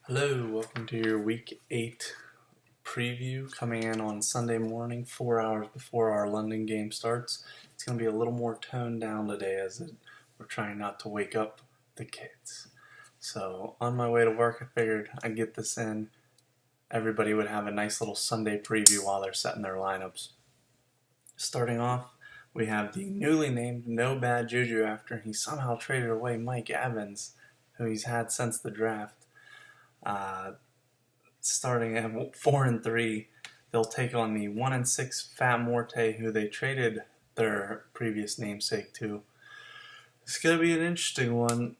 Hello, welcome to your Week 8 preview coming in on Sunday morning, 4 hours before our London game starts. It's going to be a little more toned down today we're trying not to wake up the kids. So on my way to work, I figured I'd get this in. Everybody would have a nice little Sunday preview while they're setting their lineups. Starting off, we have the newly named No Bad Juju after he somehow traded away Mike Evans, who he's had since the draft. Starting at 4-3, they'll take on the 1-6 Fat Morte, who they traded their previous namesake to. It's going to be an interesting one.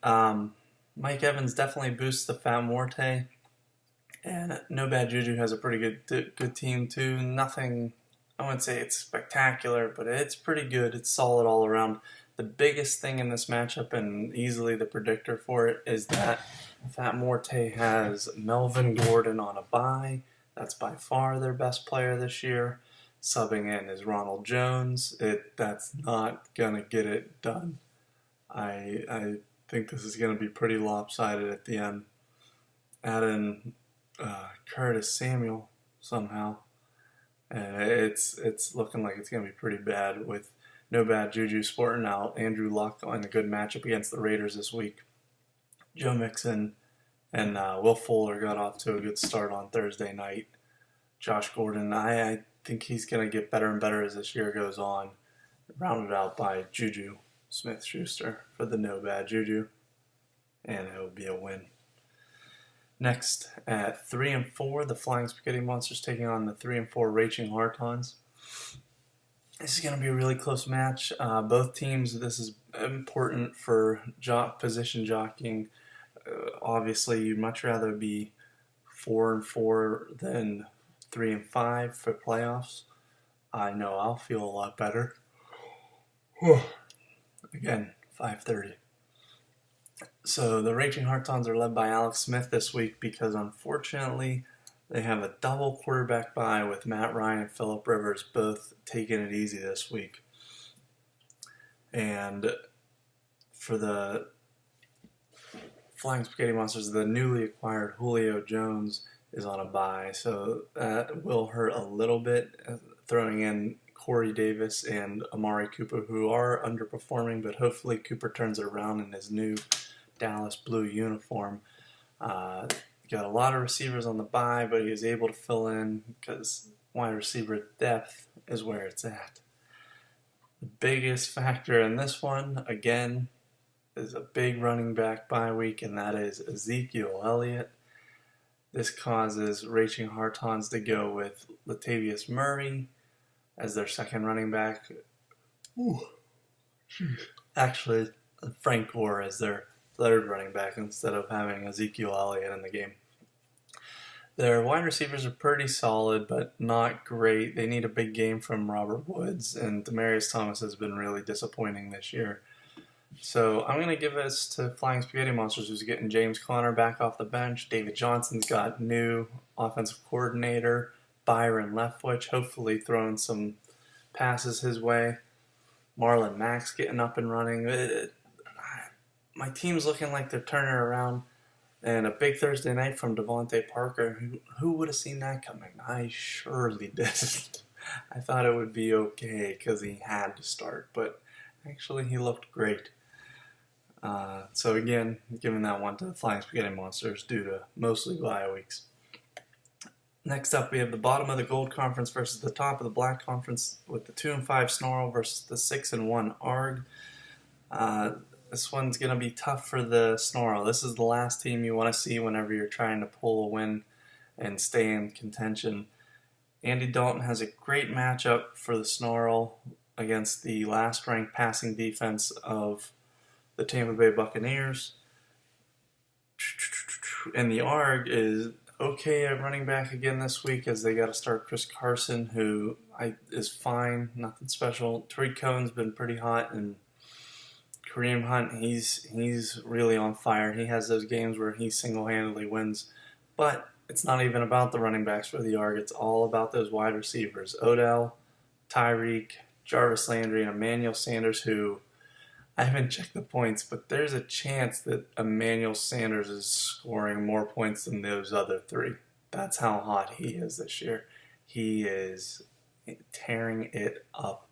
Mike Evans definitely boosts the Fat Morte, and No Bad Juju has a pretty good team too. Nothing, I wouldn't say it's spectacular, but it's pretty good. It's solid all around. The biggest thing in this matchup, and easily the predictor for it, is that Fat Morte has Melvin Gordon on a bye. That's by far their best player this year. Subbing in is Ronald Jones. That's not going to get it done. I think this is going to be pretty lopsided at the end. Add in Curtis Samuel somehow. And it's looking like it's going to be pretty bad with No Bad Juju sporting out Andrew Luck on a good matchup against the Raiders this week. Joe Mixon and Will Fuller got off to a good start on Thursday night. Josh Gordon, I think he's going to get better and better as this year goes on. Rounded out by Juju Smith-Schuster for the No Bad Juju. And it will be a win. Next, at 3-4, the Flying Spaghetti Monsters taking on the 3-4 Raging Hartons. This is going to be a really close match. Both teams, this is important for position jockeying. Obviously, you'd much rather be 4-4 than 3-5 for playoffs. I know I'll feel a lot better. Again, 5:30. So the Raging Hartons are led by Alex Smith this week because unfortunately they have a double quarterback bye with Matt Ryan and Phillip Rivers both taking it easy this week. And for the Flying Spaghetti Monsters, the newly acquired Julio Jones is on a bye, so that will hurt a little bit, throwing in Corey Davis and Amari Cooper, who are underperforming, but hopefully Cooper turns it around in his new Dallas blue uniform. Got a lot of receivers on the bye, but he was able to fill in because wide receiver depth is where it's at. The biggest factor in this one, again, is a big running back bye week, and that is Ezekiel Elliott. This causes Raging Hartons to go with Latavius Murray as their second running back. Actually, Frank Gore as their third running back instead of having Ezekiel Elliott in the game. Their wide receivers are pretty solid, but not great. They need a big game from Robert Woods, and Demaryius Thomas has been really disappointing this year. So I'm going to give this to Flying Spaghetti Monsters, who's getting James Conner back off the bench. David Johnson's got new offensive coordinator, Byron Leftwich, hopefully throwing some passes his way. Marlon Mack's getting up and running. My team's looking like they're turning around. And a big Thursday night from Devontae Parker. Who would have seen that coming? I surely didn't. I thought it would be okay because he had to start, but actually he looked great. So again, giving that one to the Flying Spaghetti Monsters due to mostly bye weeks. Next up, we have the bottom of the Gold Conference versus the top of the Black Conference with the 2-5 Snorl versus the 6-1 Arg. This one's going to be tough for the Snorl. This is the last team you want to see whenever you're trying to pull a win and stay in contention. Andy Dalton has a great matchup for the Snorl against the last-ranked passing defense of the Tampa Bay Buccaneers. And the Arg is okay at running back again this week as they got to start Chris Carson, who is fine, nothing special. Tariq Cohen's been pretty hot, and Kareem Hunt, he's really on fire. He has those games where he single-handedly wins. But it's not even about the running backs for the Arg. It's all about those wide receivers. Odell, Tyreek, Jarvis Landry, and Emmanuel Sanders, who I haven't checked the points, but there's a chance that Emmanuel Sanders is scoring more points than those other three. That's how hot he is this year. He is tearing it up.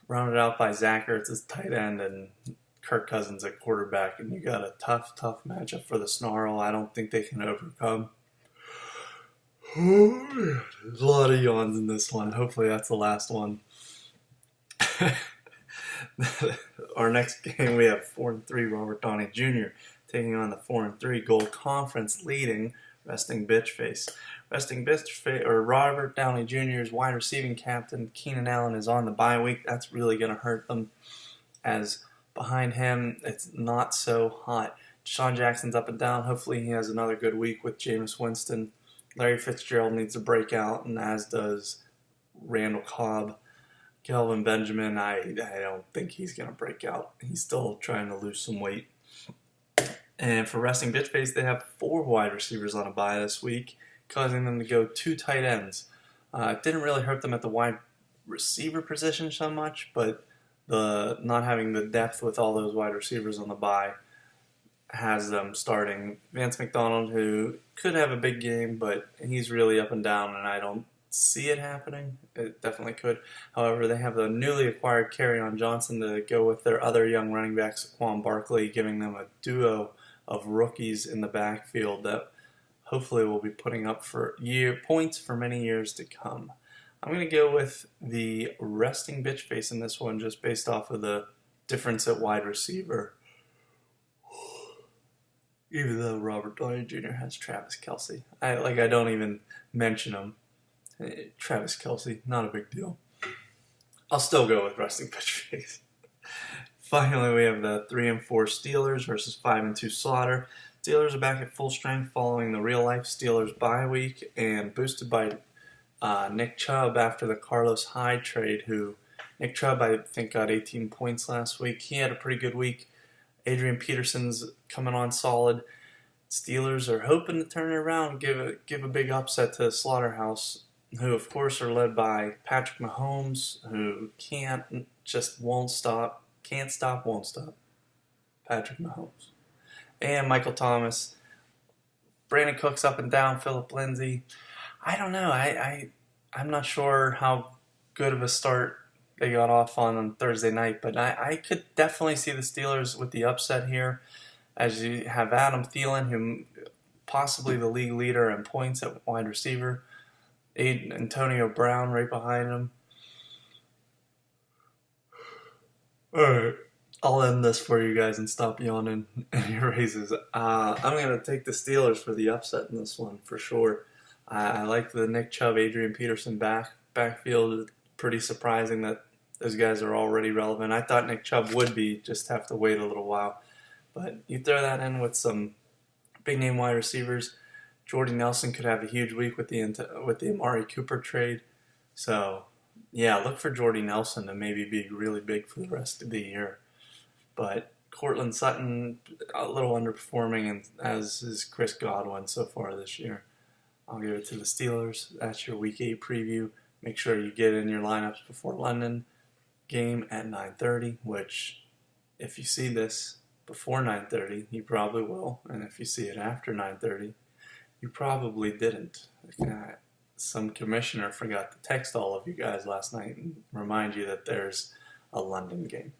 Rounded out by Zach Ertz as tight end and Kirk Cousins at quarterback, and you got a tough matchup for the Snarl. I don't think they can overcome. Oh, there's a lot of yawns in this one. Hopefully that's the last one. Our next game, we have 4-3 Robert Downey Jr. taking on the 4-3 Gold Conference leading Resting Bitch Face. Resting Bitch Face, or Robert Downey Jr.'s wide receiving captain Keenan Allen is on the bye week. That's really going to hurt them, as behind him it's not so hot. Deshaun Jackson's up and down. Hopefully he has another good week with Jameis Winston. Larry Fitzgerald needs to break out, and as does Randall Cobb. Kelvin Benjamin, I don't think he's going to break out. He's still trying to lose some weight. And for Resting Bitch Face, they have 4 wide receivers on a bye this week, causing them to go 2 tight ends. It didn't really hurt them at the wide receiver position so much, but the not having the depth with all those wide receivers on the bye has them starting Vance McDonald, who could have a big game, but he's really up and down, and I don't see it happening. It definitely could. However, they have the newly acquired Kerryon Johnson to go with their other young running back, Saquon Barkley, giving them a duo of rookies in the backfield that hopefully will be putting up for points for many years to come. I'm going to go with the Resting Bitch Face in this one, just based off of the difference at wide receiver. Even though Robert Downey Jr. has Travis Kelce. I don't even mention him. Travis Kelce, not a big deal. I'll still go with Resting Bitch Face. Finally, we have the 3-4 Steelers versus 5-2 Slaughter. Steelers are back at full strength following the real-life Steelers bye week and boosted by Nick Chubb after the Carlos Hyde trade, who Nick Chubb, I think, got 18 points last week. He had a pretty good week. Adrian Peterson's coming on solid. Steelers are hoping to turn it around and give a big upset to the Slaughterhouse, who of course are led by Patrick Mahomes, who won't stop. Patrick Mahomes. And Michael Thomas. Brandon Cooks up and down, Phillip Lindsay. I don't know. I'm not sure how good of a start they got off on Thursday night, but I could definitely see the Steelers with the upset here, as you have Adam Thielen, who possibly the league leader in points at wide receiver, Antonio Brown right behind him. Alright, I'll end this for you guys and stop yawning any raises. I'm going to take the Steelers for the upset in this one, for sure. I like the Nick Chubb, Adrian Peterson backfield. Pretty surprising that those guys are already relevant. I thought Nick Chubb would be, just have to wait a little while. But you throw that in with some big-name wide receivers. Jordy Nelson could have a huge week with the Amari Cooper trade. So, yeah, look for Jordy Nelson to maybe be really big for the rest of the year. But Cortland Sutton, a little underperforming, and as is Chris Godwin so far this year. I'll give it to the Steelers. That's your Week 8 preview. Make sure you get in your lineups before London game at 9:30, which, if you see this before 9:30, you probably will. And if you see it after 9:30, you probably didn't. Some commissioner forgot to text all of you guys last night and remind you that there's a London game.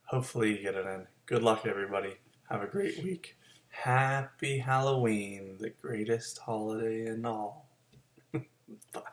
Hopefully you get it in. Good luck, everybody. Have a great week. Happy Halloween, the greatest holiday in all. Bye.